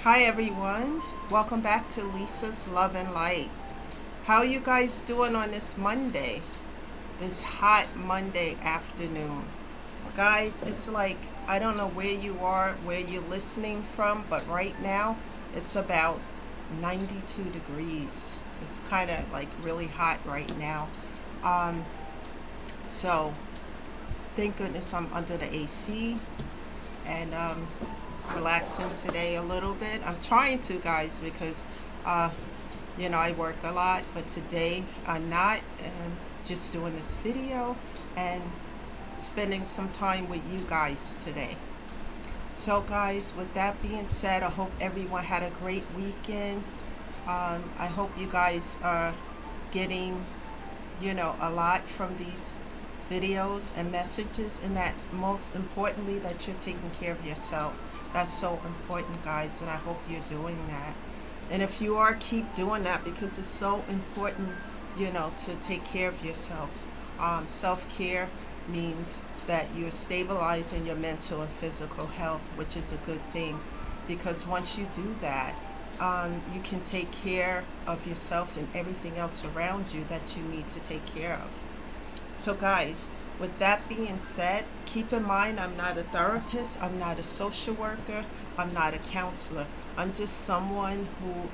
Hi everyone, welcome back to Lisa's Love and Light. How you guys doing on this Monday? This hot Monday afternoon. Guys, it's like I don't know where you are, where you're listening from, but right now it's about 92 degrees. It's kind of like really hot right now. Um, so thank goodness I'm under the AC and relaxing today a little bit. I'm trying to, guys, because uh, I work a lot, but today I'm not. Just doing this video and spending some time with you guys today. So, guys, with that being said, I hope everyone had a great weekend. I hope you guys are getting, a lot from these videos and messages, and that most importantly, that you're taking care of yourself. That's so important, guys, and I hope you're doing that. And if you are, keep doing that because it's so important, to take care of yourself. Self care means that you're stabilizing your mental and physical health, which is a good thing because once you do that, you can take care of yourself and everything else around you that you need to take care of. So, guys, with that being said, keep in mind I'm not a therapist, I'm not a social worker, I'm not a counselor. I'm just someone who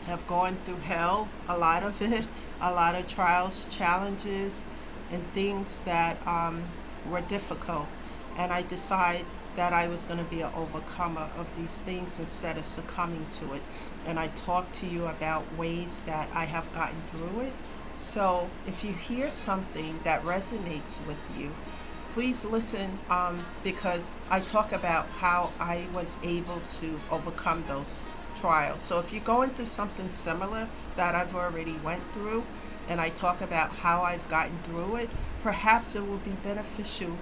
have gone through hell, a lot of it, a lot of trials, challenges, and things that were difficult. And I decided that I was going to be an overcomer of these things instead of succumbing to it. And I talked to you about ways that I have gotten through it. So if you hear something that resonates with you, please listen because I talk about how I was able to overcome those trials. So if you're going through something similar that I've already went through, and I talk about how I've gotten through it, perhaps it will be beneficial,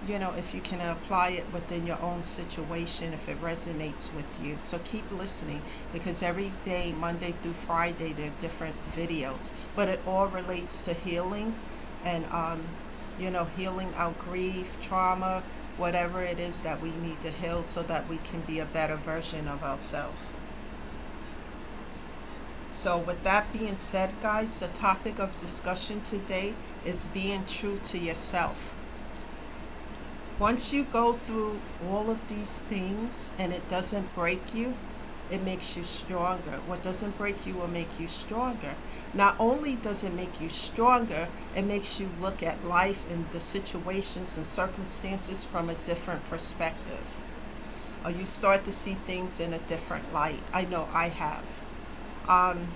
if you can apply it within your own situation, if it resonates with you. So keep listening because every day, Monday through Friday, there are different videos, but it all relates to healing and, healing our grief, trauma, whatever it is that we need to heal so that we can be a better version of ourselves. So, with that being said, guys, the topic of discussion today is being true to yourself. Once you go through all of these things and it doesn't break you, it makes you stronger. What doesn't break you will make you stronger. Not only does it make you stronger, it makes you look at life and the situations and circumstances from a different perspective. Or you start to see things in a different light. I know I have. Um,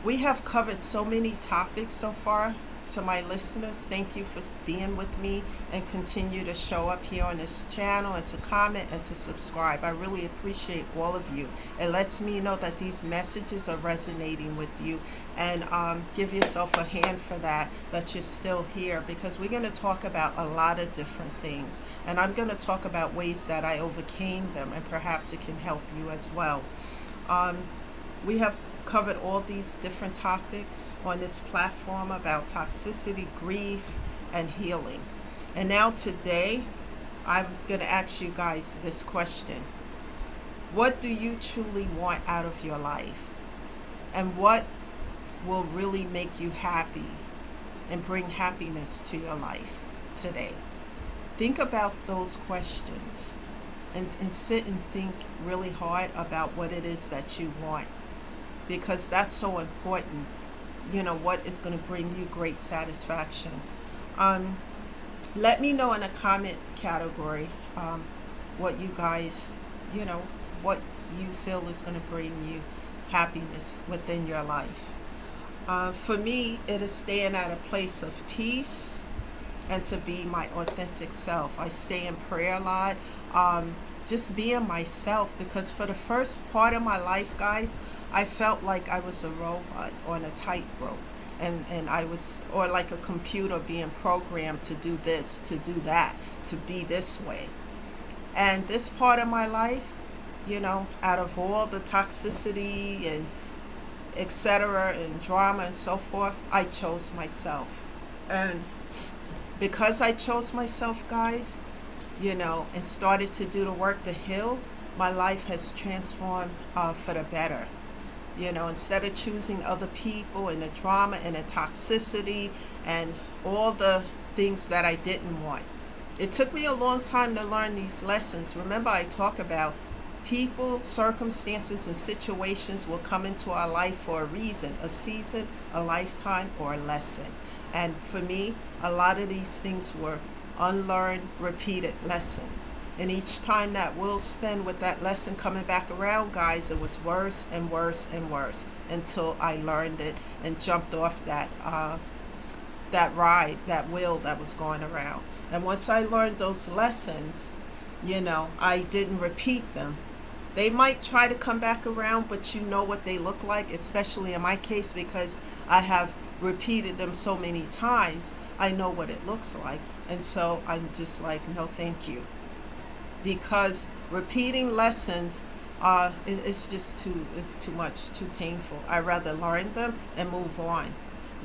we have covered so many topics so far. To my listeners, thank you for being with me and continue to show up here on this channel and to comment and to subscribe. I really appreciate all of you. It lets me know that these messages are resonating with you, and give yourself a hand for that you're still here, because we're going to talk about a lot of different things, and I'm going to talk about ways that I overcame them, and perhaps it can help you as well. We have covered all these different topics on this platform about toxicity, grief, and healing. And now today, I'm going to ask you guys this question. What do you truly want out of your life? And what will really make you happy and bring happiness to your life today? Think about those questions and sit and think really hard about what it is that you want, because that's so important. What is going to bring you great satisfaction. Let me know in the comment category what you guys, what you feel is going to bring you happiness within your life. For me, it is staying at a place of peace and to be my authentic self. I stay in prayer a lot. Just being myself, because for the first part of my life, guys, I felt like I was a robot on a tightrope, and I was, or like a computer being programmed to do this, to do that, to be this way. And this part of my life, out of all the toxicity and etc. and drama and so forth, I chose myself. And because I chose myself, guys, and started to do the work to heal, my life has transformed for the better. Instead of choosing other people and the drama and the toxicity and all the things that I didn't want. It took me a long time to learn these lessons. Remember, I talk about people, circumstances, and situations will come into our life for a reason, a season, a lifetime, or a lesson. And for me, a lot of these things were unlearned, repeated lessons. And each time that we'll spend with that lesson coming back around, guys, it was worse and worse and worse until I learned it and jumped off that ride, that wheel that was going around. And once I learned those lessons, I didn't repeat them. They might try to come back around, but you know what they look like, especially in my case, because I have repeated them so many times. I know what it looks like. And so I'm just like, no, thank you. Because repeating lessons, it's too much, too painful. I'd rather learn them and move on.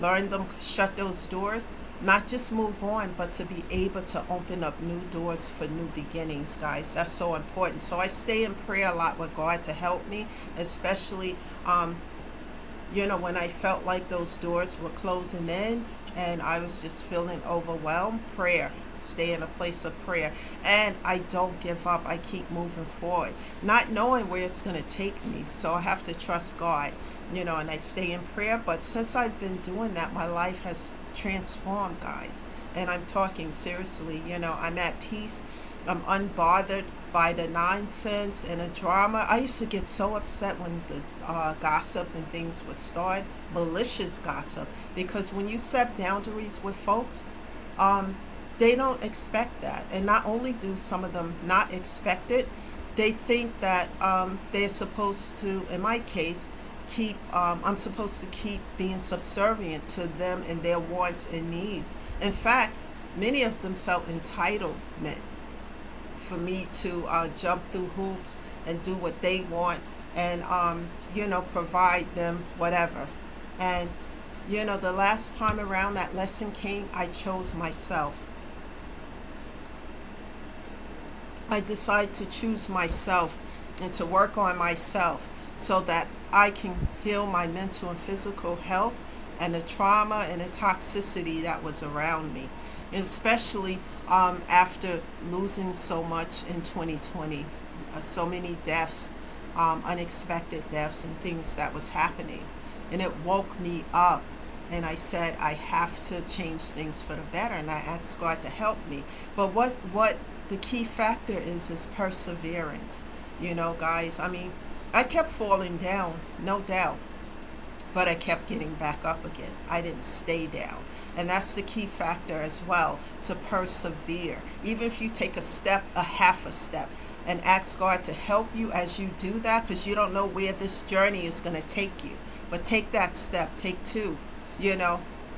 Learn them, shut those doors, not just move on, but to be able to open up new doors for new beginnings, guys. That's so important. So I stay in prayer a lot with God to help me, especially, when I felt like those doors were closing in and I was just feeling overwhelmed. Prayer. Stay in a place of prayer. And I don't give up. I keep moving forward, not knowing where it's going to take me. So I have to trust God, and I stay in prayer. But since I've been doing that, my life has transformed, guys. And I'm talking seriously. I'm at peace. I'm unbothered by the nonsense and the drama. I used to get so upset when the gossip and things would start, malicious gossip, because when you set boundaries with folks, they don't expect that. And not only do some of them not expect it, they think that they're supposed to, in my case, I'm supposed to keep being subservient to them and their wants and needs. In fact, many of them felt entitlement for me to jump through hoops and do what they want and, provide them whatever. And, the last time around that lesson came, I chose myself. I decided to choose myself and to work on myself so that I can heal my mental and physical health and the trauma and the toxicity that was around me. And especially after losing so much in 2020, so many deaths, unexpected deaths and things that was happening. And it woke me up. And I said, I have to change things for the better. And I asked God to help me. But what the key factor is perseverance. Guys, I kept falling down, no doubt. But I kept getting back up again. I didn't stay down. And that's the key factor as well, to persevere. Even if you take a half a step, and ask God to help you as you do that, because you don't know where this journey is going to take you. But take that step, take two,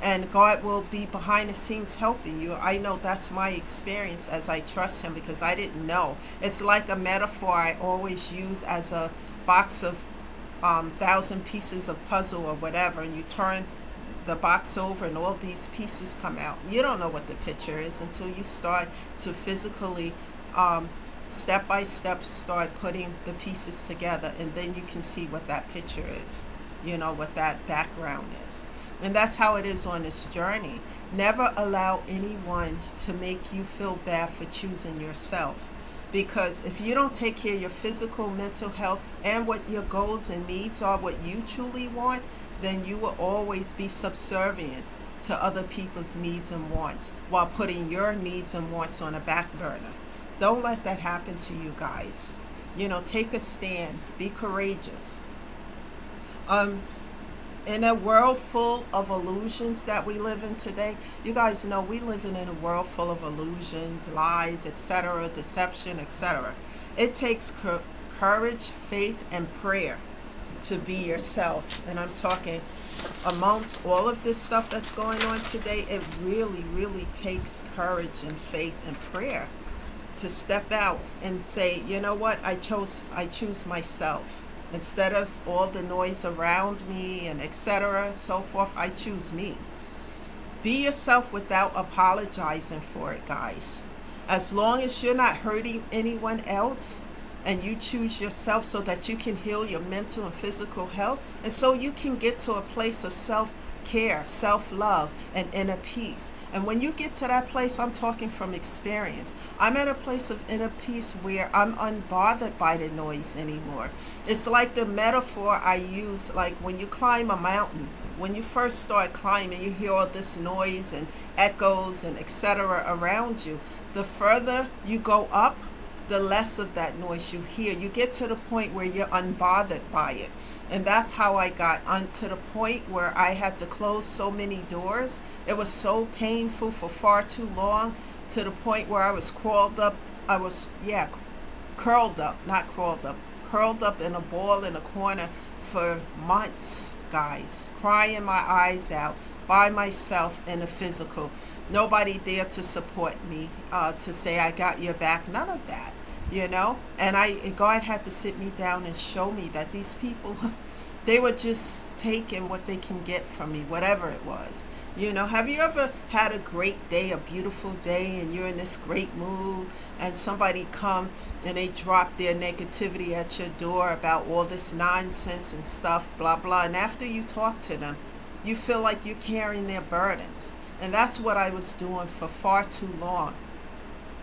and God will be behind the scenes helping you. I know that's my experience as I trust Him, because I didn't know. It's like a metaphor I always use as a box of 1,000 pieces of puzzle or whatever, and you turn the box over and all these pieces come out. You don't know what the picture is until you start to physically step by step start putting the pieces together, and then you can see what that picture is, what that background is. And that's how it is on this journey. Never allow anyone to make you feel bad for choosing yourself, because if you don't take care of your physical, mental health, and what your goals and needs are, what you truly want, then you will always be subservient to other people's needs and wants while putting your needs and wants on a back burner. Don't let that happen to you, guys. Take a stand. Be courageous. In a world full of illusions that we live in today, you guys know we live in a world full of illusions, lies, etc., deception, etc. It takes courage, faith, and prayer to be yourself. And I'm talking amongst all of this stuff that's going on today, it really, really takes courage and faith and prayer to step out and say, you know what, I choose myself. Instead of all the noise around me and etc., so forth, I choose me. Be yourself without apologizing for it, guys. As long as you're not hurting anyone else, and you choose yourself so that you can heal your mental and physical health, and so you can get to a place of self-care, self-love, and inner peace. And when you get to that place, I'm talking from experience. I'm at a place of inner peace where I'm unbothered by the noise anymore. It's like the metaphor I use, like when you climb a mountain. When you first start climbing, you hear all this noise and echoes and etc. around you. The further you go up, the less of that noise you hear. You get to the point where you're unbothered by it. And that's how I got to the point where I had to close so many doors. It was so painful for far too long, to the point where I was crawled up. I was, curled up, not crawled up, curled up in a ball in a corner for months, guys, crying my eyes out by myself in the physical. Nobody there to support me, to say I got your back, none of that. And God had to sit me down and show me that these people, they were just taking what they can get from me, whatever it was. Have you ever had a great day, a beautiful day, and you're in this great mood, and somebody come and they drop their negativity at your door about all this nonsense and stuff, blah, blah, and after you talk to them, you feel like you're carrying their burdens. And that's what I was doing for far too long.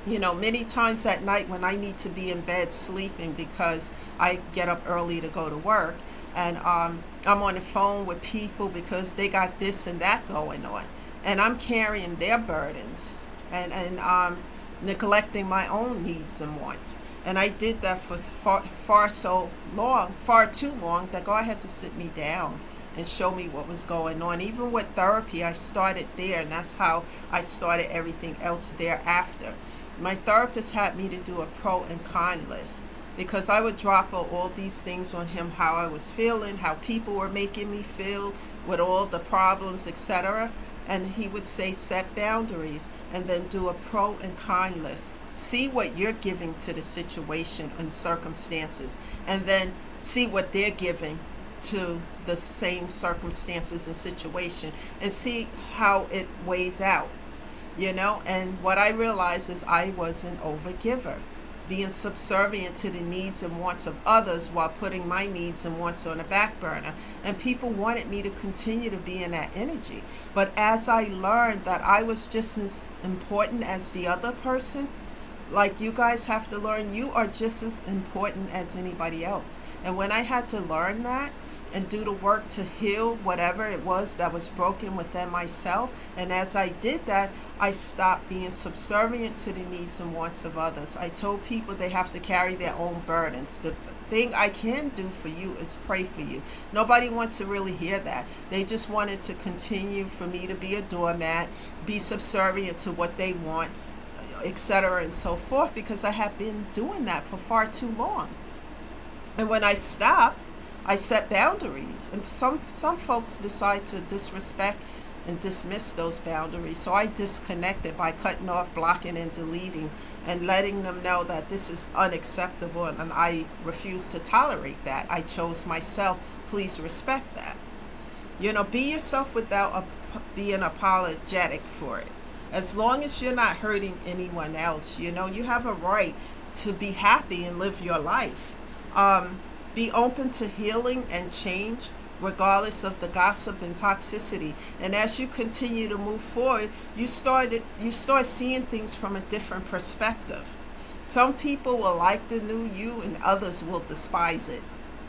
Many times at night when I need to be in bed sleeping because I get up early to go to work, and I'm on the phone with people because they got this and that going on, and I'm carrying their burdens and neglecting my own needs and wants. And I did that for far too long, that God had to sit me down and show me what was going on. Even with therapy, I started there, and that's how I started everything else thereafter. My therapist had me to do a pro and con list, because I would drop all these things on him, how I was feeling, how people were making me feel with all the problems, etc. And he would say, set boundaries, and then do a pro and con list. See what you're giving to the situation and circumstances, and then see what they're giving to the same circumstances and situation, and see how it weighs out. And what I realized is I was an overgiver, being subservient to the needs and wants of others while putting my needs and wants on the back burner. And people wanted me to continue to be in that energy. But as I learned that I was just as important as the other person, like you guys have to learn, you are just as important as anybody else. And when I had to learn that, and do the work to heal whatever it was that was broken within myself. And as I did that, I stopped being subservient to the needs and wants of others. I told people they have to carry their own burdens. The thing I can do for you is pray for you. Nobody wants to really hear that. They just wanted to continue for me to be a doormat, be subservient to what they want, etc. and so forth, because I have been doing that for far too long. And when I stopped, I set boundaries, and some folks decide to disrespect and dismiss those boundaries. So I disconnected by cutting off, blocking, and deleting, and letting them know that this is unacceptable, and I refuse to tolerate that. I chose myself. Please respect that. Be yourself without being apologetic for it. As long as you're not hurting anyone else, you have a right to be happy and live your life. Be open to healing and change, regardless of the gossip and toxicity. And as you continue to move forward, you start seeing things from a different perspective. Some people will like the new you, and others will despise it.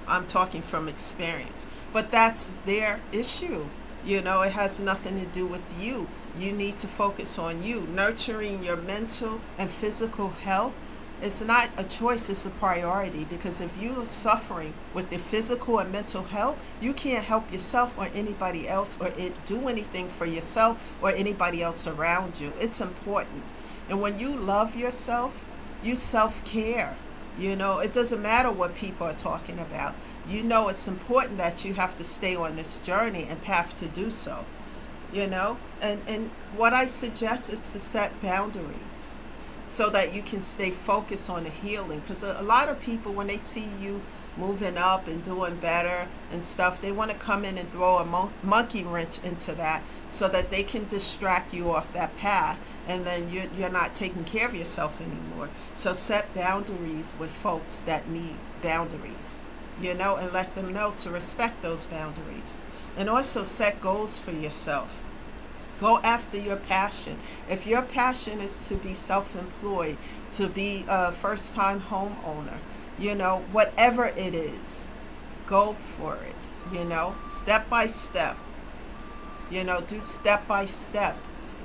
I'm talking from experience. But that's their issue. It has nothing to do with you. You need to focus on you. Nurturing your mental and physical health, it's not a choice, it's a priority, because if you're suffering with the physical and mental health, you can't help yourself or anybody else, or do anything for yourself or anybody else around you. It's important. And when you love yourself, you self-care. It doesn't matter what people are talking about. It's important that you have to stay on this journey and path to do so. And what I suggest is to set boundaries. so that you can stay focused on the healing. Because a lot of people, when they see you moving up and doing better and stuff, they want to come in and throw a monkey wrench into that so that they can distract you off that path, and then you're not taking care of yourself anymore. So set boundaries with folks that need boundaries, and let them know to respect those boundaries. And also set goals for yourself. Go after your passion. If your passion is to be self-employed, to be a first-time homeowner, whatever it is, go for it, step by step, do step by step,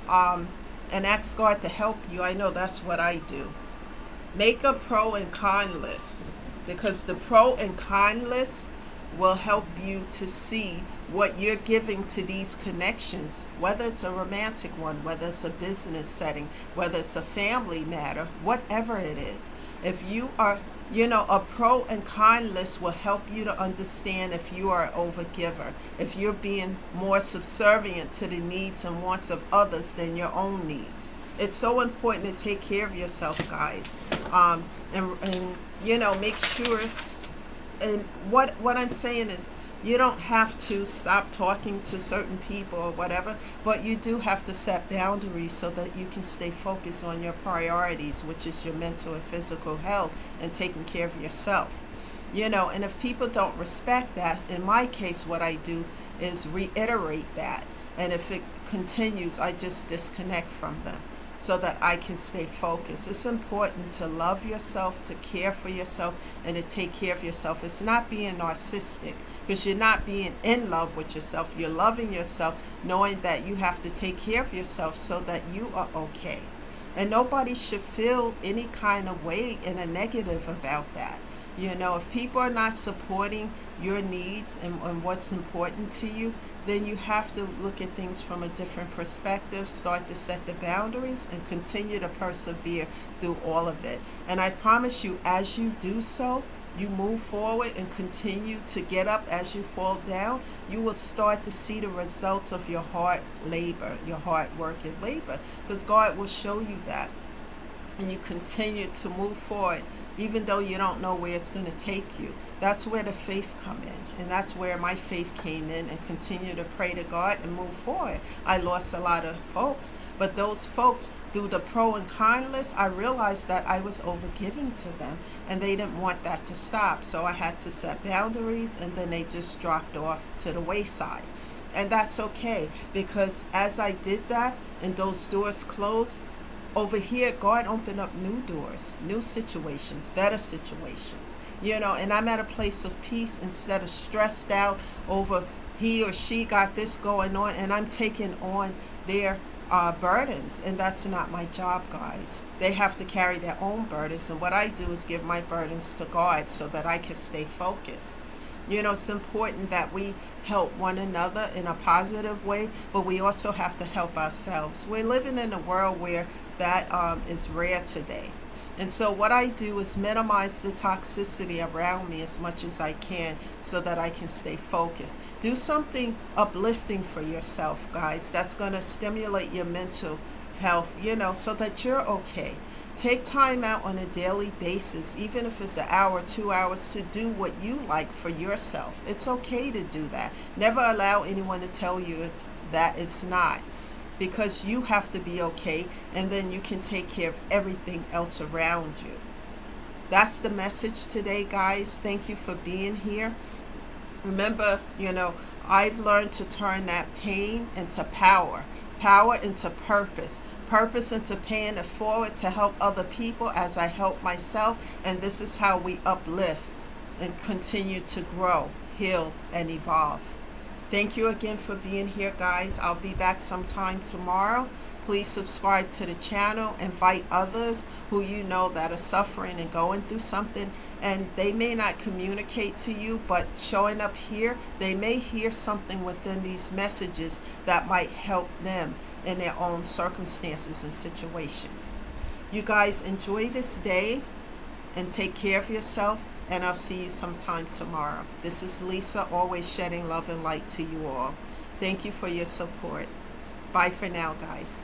and ask God to help you. I know that's what I do. Make a pro and con list, because the pro and con list will help you to see what you're giving to these connections, whether it's a romantic one, whether it's a business setting, whether it's a family matter, whatever it is. If you are, a pro and con list will help you to understand if you are an overgiver, if you're being more subservient to the needs and wants of others than your own needs. It's so important to take care of yourself, guys, and make sure. And what I'm saying is, you don't have to stop talking to certain people or whatever, but you do have to set boundaries so that you can stay focused on your priorities, which is your mental and physical health and taking care of yourself. And if people don't respect that, in my case, what I do is reiterate that. And if it continues, I just disconnect from them so that I can stay focused. It's important to love yourself, to care for yourself, and to take care of yourself. It's not being narcissistic, because you're not being in love with yourself. You're loving yourself, knowing that you have to take care of yourself so that you are okay. And nobody should feel any kind of way in a negative about that. If people are not supporting your needs and what's important to you, then you have to look at things from a different perspective, start to set the boundaries, and continue to persevere through all of it. And I promise you, as you do so, you move forward and continue to get up as you fall down, you will start to see the results of your hard labor, your hard work and labor, because God will show you that. And you continue to move forward, even though you don't know where it's going to take you. That's where the faith come in, and that's where my faith came in, and continue to pray to God and move forward. I lost a lot of folks, but those folks, through the pro and con list, I realized that I was overgiving to them, and they didn't want that to stop. So I had to set boundaries, and then they just dropped off to the wayside. And that's okay, because as I did that and those doors closed, over here, God opened up new doors, new situations, better situations, and I'm at a place of peace instead of stressed out over he or she got this going on, and I'm taking on their burdens, and that's not my job, guys. They have to carry their own burdens, and what I do is give my burdens to God so that I can stay focused. It's important that we help one another in a positive way, but we also have to help ourselves. We're living in a world where that is rare today. And so what I do is minimize the toxicity around me as much as I can so that I can stay focused. Do something uplifting for yourself, guys. That's going to stimulate your mental health, so that you're okay. Take time out on a daily basis, even if it's an hour, 2 hours, to do what you like for yourself. It's okay to do that. Never allow anyone to tell you that it's not, because you have to be okay, and then you can take care of everything else around you. That's the message today, guys. Thank you for being here. Remember, I've learned to turn that pain into power, power into purpose, purpose into paying it forward to help other people as I help myself. And this is how we uplift and continue to grow, heal, and evolve. Thank you again for being here, guys. I'll be back sometime tomorrow. Please subscribe to the channel. Invite others who you know that are suffering and going through something, and they may not communicate to you, but showing up here, they may hear something within these messages that might help them in their own circumstances and situations. You guys enjoy this day and take care of yourself, and I'll see you sometime tomorrow. This is Lisa, always shedding love and light to you all. Thank you for your support. Bye for now, guys.